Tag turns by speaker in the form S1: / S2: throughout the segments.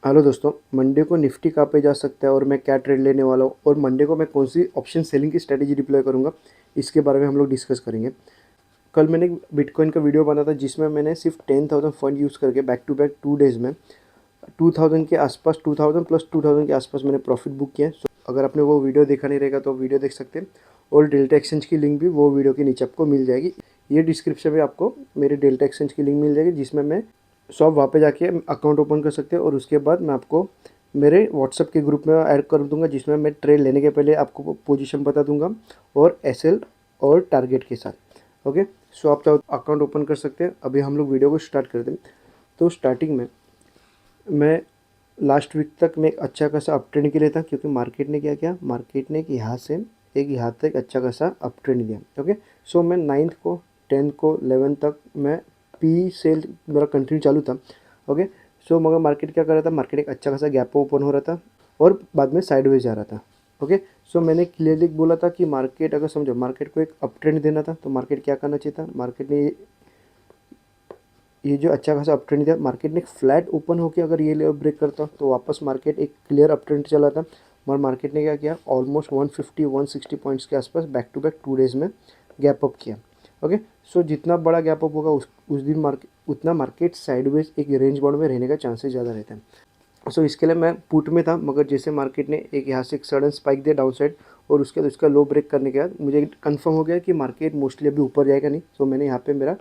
S1: Hello दोस्तों, Monday को Nifty कहाँ पे जा सकता है और मैं क्या ट्रेड लेने वाला हूँ और मंडे को मैं कौन सी ऑप्शन सेलिंग की स्ट्रेटेजी डिप्लॉय करूँगा, इसके बारे में हम लोग डिस्कस करेंगे। कल मैंने एक बिटकॉइन का वीडियो बना था जिसमें मैंने सिर्फ 10,000 फंड यूज़ करके बैक टू बैक 2 डेज़ में 2000 के आसपास, 2000 प्लस 2000 के आसपास मैंने प्रॉफिट बुक किया है। अगर आपने वो वीडियो देखा नहीं रहेगा तो वीडियो देख सकते हैं और डेल्टा एक्सचेंज की लिंक भी वो वीडियो के नीचे आपको मिल जाएगी। ये डिस्क्रिप्शन में आपको मेरे डेल्टा एक्सचेंज की लिंक मिल जाएगी जिसमें मैं सब वहाँ पे जाके अकाउंट ओपन कर सकते हैं और उसके बाद मैं आपको मेरे व्हाट्सएप के ग्रुप में ऐड कर दूंगा जिसमें मैं ट्रेड लेने के पहले आपको पोजीशन बता दूंगा और एसएल और टारगेट के साथ। ओके, सो आप चाहो अकाउंट ओपन कर सकते हैं। अभी हम लोग वीडियो को स्टार्ट करते हैं। तो स्टार्टिंग में मैं लास्ट वीक तक मैं एक अच्छा खासा अप ट्रेंड के लिए था क्योंकि मार्केट ने क्या किया, मार्केट ने एक यहाँ से एक यहाँ तक अच्छा खासा अप ट्रेंड दिया। ओके, सो मैं 9th को 10th को 11th तक मैं पी सेल मेरा कंटिन्यू चालू था। ओके, सो मगर मार्केट क्या कर रहा था, मार्केट एक अच्छा खासा गैप ओपन हो रहा था और बाद में साइडवेज जा रहा था। ओके, सो मैंने क्लियरली बोला था कि मार्केट अगर समझो मार्केट को एक अप ट्रेंड देना था तो मार्केट क्या करना चाहिए था, मार्केट ने ये जो अच्छा खासा अप ट्रेंड दिया, मार्केट ने एक फ्लैट ओपन होकर अगर ये लेवल ब्रेक करता तो वापस मार्केट एक क्लियर अप ट्रेंड चला था। मगर मार्केट ने क्या किया, ऑलमोस्ट 150 160 पॉइंट्स के आसपास बैक टू बैक 2 डेज़ में गैप अप किया। ओके, सो जितना बड़ा गैप अप होगा उस दिन मार्केट उतना मार्केट साइडवेज एक रेंज बाउंड में रहने का चांसेस ज़्यादा रहता है। सो इसके लिए मैं पुट में था, मगर जैसे मार्केट ने एक यहाँ से एक सडन स्पाइक दिया डाउन साइड और उसके बाद उसका लो ब्रेक करने के बाद मुझे कंफर्म हो गया कि मार्केट मोस्टली अभी ऊपर जाएगा नहीं। सो मैंने यहाँ पे मेरा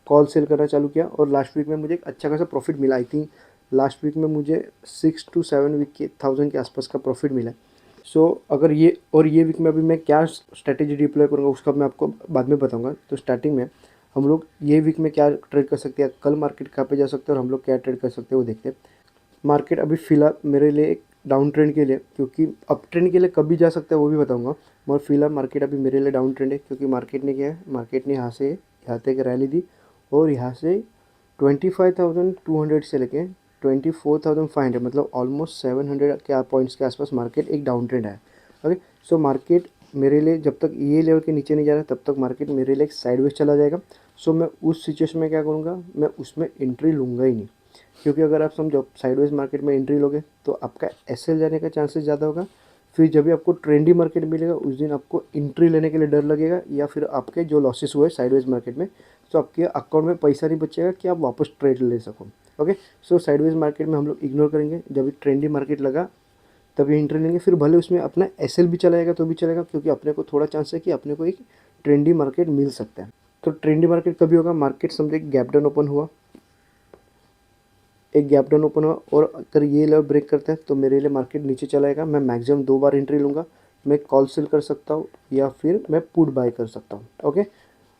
S1: कॉल सेल करना चालू किया और लास्ट वीक में मुझे एक अच्छा खासा प्रॉफिट मिला। आई थिंक लास्ट वीक में मुझे 6 to 7 वीक के 1000 के आसपास का प्रॉफिट मिला। सो अगर ये वीक में अभी मैं क्या स्ट्रैटेजी डिप्लॉय करूँगा उसका मैं आपको बाद में बताऊँगा। तो स्टार्टिंग में हम लोग ये वीक में क्या ट्रेड कर सकते हैं, कल मार्केट कहाँ पे जा सकते हैं और हम लोग क्या ट्रेड कर सकते हैं वो देखते हैं। मार्केट अभी फ़िलहाल मेरे लिए एक डाउन ट्रेंड के लिए, क्योंकि अप ट्रेंड के लिए कभी जा सकता है वो भी बताऊंगा, मगर फिलहाल मार्केट अभी मेरे लिए डाउन ट्रेंड है क्योंकि मार्केट ने क्या है, मार्केट ने यहाँ तक रैली दी और यहाँ से 25,200 से लेके 24,500 मतलब ऑलमोस्ट 700 के पॉइंट्स के आसपास मार्केट एक डाउन ट्रेंड है। ओके, सो मार्केट मेरे लिए जब तक ये लेवल के नीचे नहीं जा रहा तब तक मार्केट मेरे लिए एक साइडवेज चला जाएगा। सो मैं उस सिचुएशन में क्या करूँगा, मैं उसमें एंट्री लूँगा ही नहीं, क्योंकि अगर आप समझो साइडवेज मार्केट में एंट्री लोगे तो आपका एसएल जाने का चांसेस ज़्यादा होगा। फिर जब भी आपको ट्रेंडी मार्केट मिलेगा उस दिन आपको एंट्री लेने के लिए डर लगेगा, या फिर आपके जो लॉसेस हुए साइडवेज मार्केट में तो आपके अकाउंट में पैसा नहीं बचेगा कि आप वापस ट्रेड ले सको। ओके, सो साइडवेज मार्केट में हम लोग इग्नोर करेंगे, जब भी ट्रेंडी मार्केट लगा तभी एंट्री लेंगे। फिर भले उसमें अपना एसएल भी चला जाएगा तो भी चलेगा, क्योंकि अपने को थोड़ा चांस है कि अपने को एक ट्रेंडी मार्केट मिल सकता है। तो ट्रेंडी मार्केट कभी होगा, मार्केट समझे गैप डाउन ओपन हुआ, एक गैप डाउन ओपन हुआ और अगर ये लेवल ब्रेक करता है तो मेरे लिए मार्केट नीचे चलाएगा। मैं मैक्सिमम 2 बार एंट्री लूँगा, मैं कॉल सेल कर सकता हूँ या फिर मैं पुट बाय कर सकता हूँ। ओके,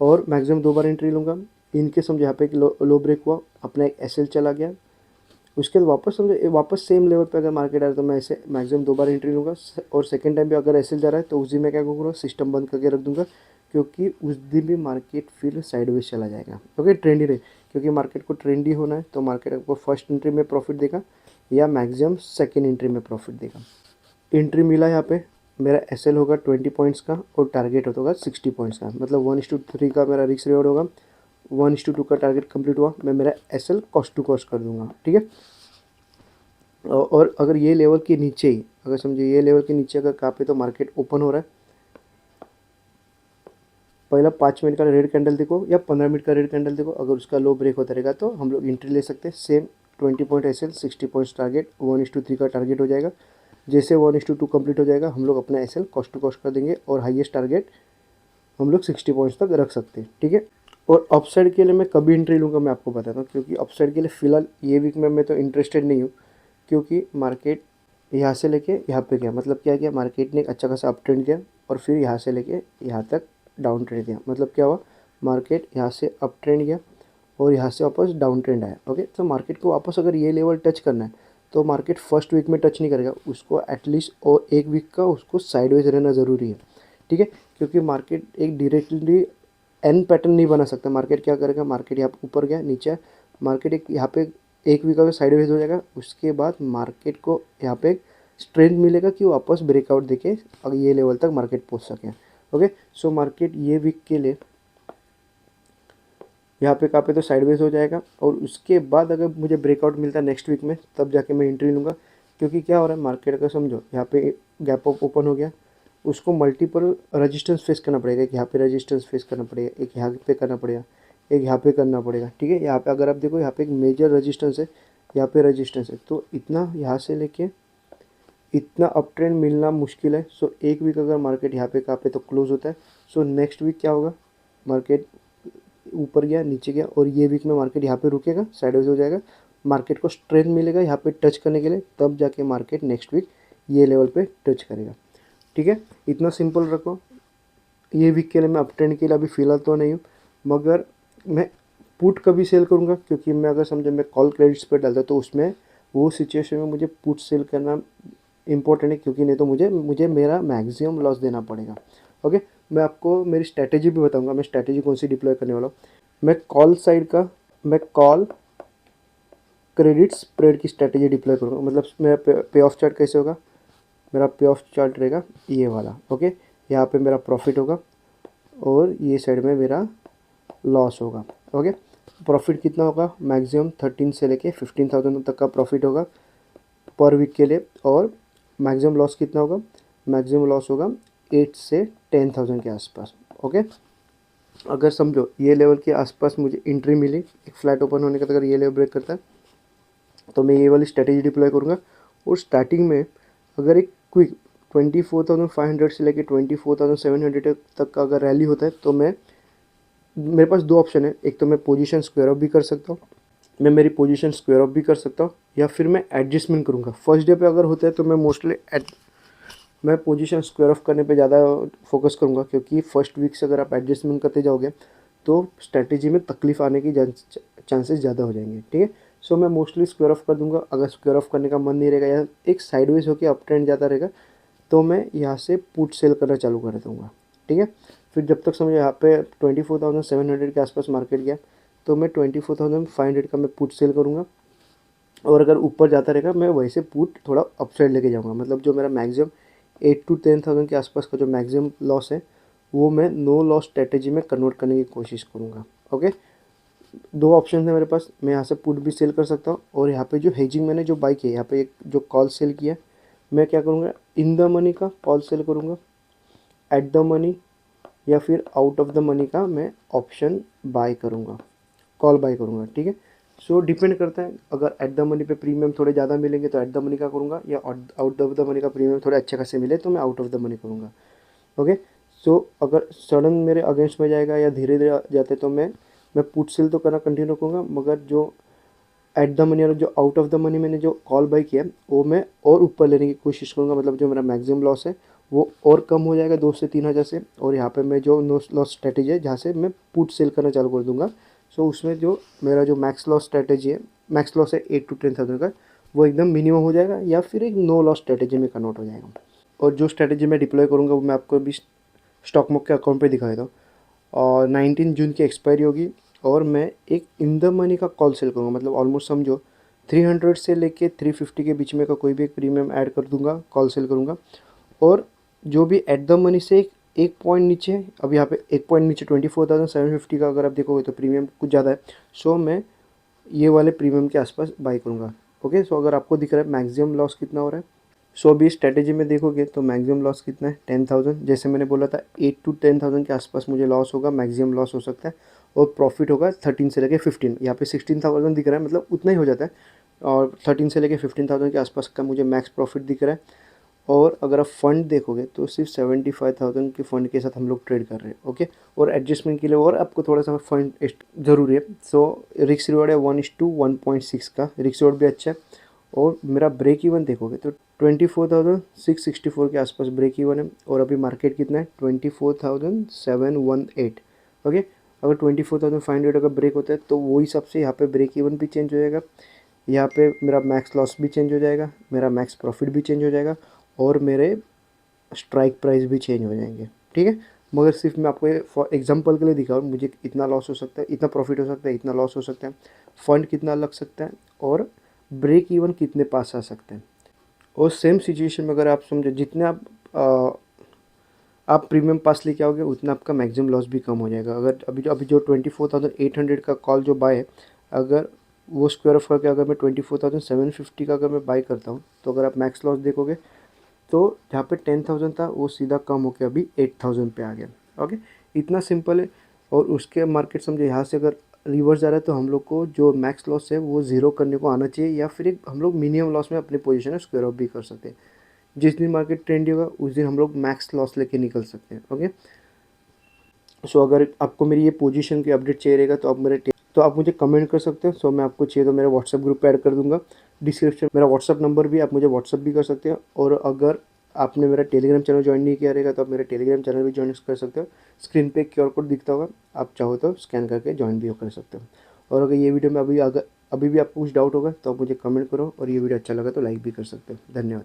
S1: और मैक्सिमम 2 बार एंट्री लूँगा। इनके समझो यहाँ पे एक लो ब्रेक हुआ, अपना एक एसएल चला गया, उसके बाद वापस समझो वापस सेम लेवल पे अगर मार्केट आया तो मैं ऐसे मैक्सिमम 2 बार एंट्री लूँगा और सेकंड टाइम भी अगर एसएल जा रहा है तो उस दिन मैं क्या करूँगा, सिस्टम बंद करके रख दूँगा, क्योंकि उस दिन भी मार्केट फिर साइडवेज चला जाएगा। ओके, ट्रेंडी रहे, क्योंकि मार्केट को ट्रेंडी होना है तो मार्केट आपको फर्स्ट एंट्री में प्रॉफिट देगा या मैक्सिमम सेकेंड एंट्री में प्रॉफिट देगा। एंट्री मिला यहाँ पे, मेरा एसएल होगा 20 पॉइंट्स का और टारगेट होगा 60 पॉइंट्स का, मतलब 1:3 का मेरा रिस्क रिवॉर्ड होगा। 1:2 का टारगेट कंप्लीट हुआ, मैं मेरा एसएल कॉस्ट टू कॉस्ट कर दूंगा। ठीक है, और अगर ये लेवल के नीचे ही, अगर समझिए ये लेवल के नीचे अगर कहाँ पे तो मार्केट ओपन हो रहा है, पहला 5 मिनट का रेड कैंडल देखो या 15 मिनट का रेड कैंडल देखो, अगर उसका लो ब्रेक होता रहेगा तो हम लोग एंट्री ले सकते हैं। Same 20 point SL 60 points target, 1:3 का टारगेट हो जाएगा। जैसे 1:2 कंप्लीट हो जाएगा हम लोग अपना एसएल कॉस्ट टू कॉस्ट कर देंगे और हाईएस्ट टारगेट हम लोग 60 पॉइंट्स तक रख सकते हैं। ठीक है, और अपसाइड के लिए मैं कभी एंट्री लूँगा मैं आपको बताता हूँ, क्योंकि अपसाइड के लिए फ़िलहाल ये वीक में मैं तो इंटरेस्टेड नहीं हूँ, क्योंकि मार्केट यहाँ से लेके यहाँ पे गया, मतलब क्या किया, मार्केट ने एक अच्छा खासा अप ट्रेंड दिया और फिर यहाँ से लेके यहाँ तक डाउन ट्रेंड दिया। मतलब क्या हुआ, मार्केट यहाँ से अप ट्रेंड गया और यहाँ से वापस डाउन ट्रेंड आया। ओके, तो मार्केट को वापस अगर ये लेवल टच करना है तो मार्केट फर्स्ट वीक में टच नहीं करेगा, उसको एटलीस्ट और एक वीक का उसको साइडवेज रहना ज़रूरी है। ठीक है, क्योंकि मार्केट एक डायरेक्टली एन पैटर्न नहीं बना सकता। मार्केट क्या करेगा, मार्केट यहाँ ऊपर गया नीचे, मार्केट एक यहाँ पे एक वीक का साइडवेज हो जाएगा, उसके बाद मार्केट को यहाँ पे स्ट्रेंथ मिलेगा कि वो वापस ब्रेकआउट देके अगर ये लेवल तक मार्केट पहुँच सके। ओके, सो मार्केट ये वीक के लिए यहाँ पे कहाँ पे तो साइडवेज हो जाएगा। और उसके बाद अगर मुझे ब्रेकआउट मिलता है नेक्स्ट वीक में, तब जाके मैं एंट्री लूँगा। क्योंकि क्या हो रहा है मार्केट का समझो, यहाँ पे गैप अप ओपन हो गया, उसको मल्टीपल रजिस्टेंस फेस करना पड़ेगा। एक यहाँ पे रजिस्टेंस फेस करना पड़ेगा, एक यहाँ पे करना पड़ेगा, एक यहाँ पे करना पड़ेगा, ठीक है। यहाँ पे अगर आप देखो, यहाँ पे एक मेजर रजिस्टेंस है, यहाँ पे रजिस्टेंस है, तो इतना यहाँ से लेके इतना अप ट्रेंड मिलना मुश्किल है। सो एक वीक अगर मार्केट यहाँ पे कहाँ पे तो क्लोज होता है, सो नेक्स्ट वीक क्या होगा, मार्केट ऊपर गया नीचे गया, और ये वीक में मार्केट यहाँ पे रुकेगा, साइडवेज हो जाएगा, मार्केट को स्ट्रेंथ मिलेगा यहाँ पे टच करने के लिए, तब जाके मार्केट नेक्स्ट वीक ये लेवल पे टच करेगा, ठीक है। इतना सिंपल रखो। ये वीक के लिए मैं अप ट्रेंड के लिए अभी फ़िलहाल तो नहीं हूँ, मगर मैं पुट कभी सेल करूँगा, क्योंकि मैं अगर समझो मैं कॉल क्रेडिट्स पर डालता तो उसमें वो सिचुएशन में मुझे पुट सेल करना इंपॉर्टेंट है, क्योंकि नहीं तो मुझे मुझे मेरा मैक्सिमम लॉस देना पड़ेगा। ओके, मैं आपको मेरी स्ट्रैटेजी भी बताऊंगा, मैं स्ट्रैटेजी कौन सी डिप्लॉय करने वाला हूँ। मैं कॉल क्रेडिट स्प्रेड की स्ट्रैटेजी डिप्लॉय करूँगा। मतलब मेरा पे ऑफ चार्ट कैसे होगा, मेरा पे ऑफ चार्ट रहेगा ये वाला। ओके, यहाँ पे मेरा प्रॉफिट होगा और ये साइड में मेरा लॉस होगा। ओके, प्रॉफिट कितना होगा, मैक्सिमम 13 से लेके 15,000 तक का प्रॉफिट होगा पर वीक के लिए। और मैक्सिमम लॉस कितना होगा, मैक्सिमम लॉस होगा 8 से 10,000 के आसपास। ओके, अगर समझो ये लेवल के आसपास मुझे एंट्री मिली, एक फ्लैट ओपन होने का, तो अगर ये लेवल ब्रेक करता है तो मैं ये वाली स्ट्रैटेजी डिप्लॉय करूँगा। और स्टार्टिंग में अगर एक क्विक 24,500 से लेके 24,700 तक का अगर रैली होता है, तो मेरे पास दो ऑप्शन है। एक तो मैं पोजीशन स्क्वायर ऑफ भी कर सकता हूँ, मैं मेरी पोजीशन स्क्वायर ऑफ भी कर सकता हूँ, या फिर मैं एडजस्टमेंट करूँगा। फर्स्ट डे पे अगर होता है तो मैं मोस्टली मैं पोजीशन स्क्वायर ऑफ करने पे ज़्यादा फोकस करूँगा, क्योंकि फर्स्ट वीक से अगर आप एडजस्टमेंट करते जाओगे तो स्ट्रैटेजी में तकलीफ आने की चांसेस ज़्यादा हो जाएंगे, ठीक है। सो मैं मोस्टली स्क्वायर ऑफ कर दूंगा। अगर स्क्वायर ऑफ करने का मन नहीं रहेगा या एक साइडवेज होकर अप ट्रेंड जाता रहेगा, तो मैं यहाँ से पुट सेल करना चालू कर दूँगा, ठीक है। फिर जब तक समझो यहाँ पे 24,700 के आसपास मार्केट गया, तो मैं 24,500 का मैं पुट सेल करूँगा। और अगर ऊपर जाता रहेगा, मैं वैसे पुट थोड़ा अपसाइड लेके जाऊँगा। मतलब जो मेरा मैक्सिमम 8 to 10,000 के आसपास का जो मैक्सिमम लॉस है, वो मैं नो लॉस स्ट्रेटेजी में कन्वर्ट करने की कोशिश करूँगा। ओके, दो ऑप्शन है मेरे पास, मैं यहाँ से पुट भी सेल कर सकता हूँ। और यहाँ पे जो हेजिंग मैंने जो बाई किया, यहाँ पे एक जो कॉल सेल किया, मैं क्या करूँगा, इन द मनी का कॉल सेल करूँगा, एट द मनी या फिर आउट ऑफ द मनी का मैं ऑप्शन बाय करूँगा, कॉल बाय करूँगा, ठीक है। सो डिपेंड करता है, अगर एट द मनी पे प्रीमियम थोड़े ज़्यादा मिलेंगे तो एट द मनी का करूँगा, या आउट ऑफ द मनी का प्रीमियम थोड़े अच्छे खासे मिले तो मैं आउट ऑफ द मनी करूँगा। ओके, सो अगर सडन मेरे अगेंस्ट में जाएगा या धीरे धीरे जाते, तो मैं पुट सेल तो करना कंटिन्यू करूँगा, मगर जो एट द मनी और जो आउट ऑफ द मनी मैंने जो कॉल बाई किया, वो मैं और ऊपर लेने की कोशिश करूँगा। मतलब जो मेरा मैक्सिमम लॉस है वो और कम हो जाएगा 2 से 3 हज़ार से। और यहाँ पे मैं जो नो लॉस स्ट्रैटेजी है, जहाँ से मैं पुट सेल करना चालू कर दूँगा, सो उसमें जो मेरा जो मैक्स लॉस स्ट्रैटेजी है, मैक्स लॉस है 8 to 10,000 का, वो एकदम मिनिमम हो जाएगा, या फिर एक नो लॉस स्ट्रैटेजी में कन्वर्ट हो जाएगा। और जो स्ट्रैटेजी मैं डिप्लॉय करूँगा वो मैं आपको अभी स्टॉक मुक के अकाउंट पे दिखा देता हूँ। और 19 जून की एक्सपायरी होगी, और मैं एक इन द मनी का कॉल सेल करूँगा। मतलब ऑलमोस्ट समझो 300 से लेके 350 के बीच में का कोई भी एक प्रीमियम ऐड कर दूंगा, कॉल सेल करूँगा। और जो भी एट द मनी से एक पॉइंट नीचे, अब यहाँ पे एक पॉइंट नीचे 24,750 का अगर आप देखोगे तो प्रीमियम कुछ ज़्यादा है, सो मैं ये वाले प्रीमियम के आसपास बाई करूँगा। ओके, सो अगर आपको दिख रहा है मैक्सिमम लॉस कितना हो रहा है, सो अभी स्ट्रैटेजी में देखोगे तो मैक्सिमम लॉस कितना है 10,000। जैसे मैंने बोला था 8 to 10,000 के आसपास मुझे लॉस होगा, मैक्सिमम लॉस हो सकता है। और प्रॉफिट होगा 13 से लेके 15, यहाँ पे 16,000 दिख रहा है, मतलब उतना ही हो जाता है। और 13 से लेके 15,000 के आसपास का मुझे मैक्स प्रॉफिट दिख रहा है। और अगर आप फंड देखोगे तो सिर्फ 75,000 के फंड के साथ हम लोग ट्रेड कर रहे हैं। ओके, और एडजस्टमेंट के लिए और आपको थोड़ा सा फंड ज़रूरी है। सो रिस्क रिवॉर्ड है 1:1.6 का, रिस्क रिवॉर्ड भी अच्छा है। और मेरा ब्रेक इवन देखोगे तो 24,664 के आसपास ब्रेक इवन है। और अभी मार्केट कितना है 24,718। ओके, अगर 24,500 अगर ब्रेक होता है तो वो हिसाब से यहाँ पे ब्रेक इवन भी चेंज हो जाएगा, यहाँ पे मेरा मैक्स लॉस भी चेंज हो जाएगा, मेरा मैक्स प्रॉफिट भी चेंज हो जाएगा, और मेरे स्ट्राइक प्राइस भी चेंज हो जाएंगे, ठीक है। मगर सिर्फ मैं आपको फॉर एग्जांपल के लिए दिखा रहा हूँ, मुझे इतना लॉस हो सकता है, इतना प्रॉफिट हो सकता है, इतना लॉस हो सकता है, फंड कितना लग सकता है, और ब्रेक इवन कितने पास आ सकते हैं। और सेम सिचुएशन में अगर आप समझो, जितने आप आप प्रीमियम पास लेके आओगे उतना आपका मैक्सिमम लॉस भी कम हो जाएगा। अगर अभी जो 24,800 का कॉल जो बाय है, अगर वो स्क्वायर ऑफ करके अगर मैं 24,750 का अगर मैं बाय करता हूँ, तो अगर आप मैक्स लॉस देखोगे तो जहाँ पे 10,000 था वो सीधा कम होकर अभी 8,000 पे आ गया। ओके, इतना सिंपल है। और उसके मार्केट समझे यहाँ से अगर रिवर्स जा रहा है तो हम लोग को जो मैक्स लॉस है वो ज़ीरो करने को आना चाहिए, या फिर एक हम लोग मिनिमम लॉस में अपनी पोजीशन है स्क्वायर ऑफ भी कर सकते हैं। जिस दिन मार्केट ट्रेंडी होगा उस दिन हम लोग मैक्स लॉस लेके निकल सकते हैं। ओके, सो अगर आपको मेरी ये पोजीशन की अपडेट चाहिए रहेगा तो आप मुझे कमेंट कर सकते हो। सो मैं आपको चाहिए तो मेरे व्हाट्सएप ग्रुप पे ऐड कर दूंगा डिस्क्रिप्शन, मेरा व्हाट्सएप नंबर भी, आप मुझे व्हाट्सएप भी कर सकते हो। और अगर आपने मेरा टेलीग्राम चैनल ज्वाइन नहीं किया रहेगा तो आप मेरा टेलीग्राम चैनल भी ज्वाइन कर सकते हो। स्क्रीन पे क्यूआर कोड दिखता होगा, आप चाहो तो स्कैन करके ज्वाइन भी कर सकते हो। और अगर ये वीडियो में अभी भी आपको कुछ डाउट होगा तो आप मुझे कमेंट करो, और ये वीडियो अच्छा लगा तो लाइक भी कर सकते हो। धन्यवाद।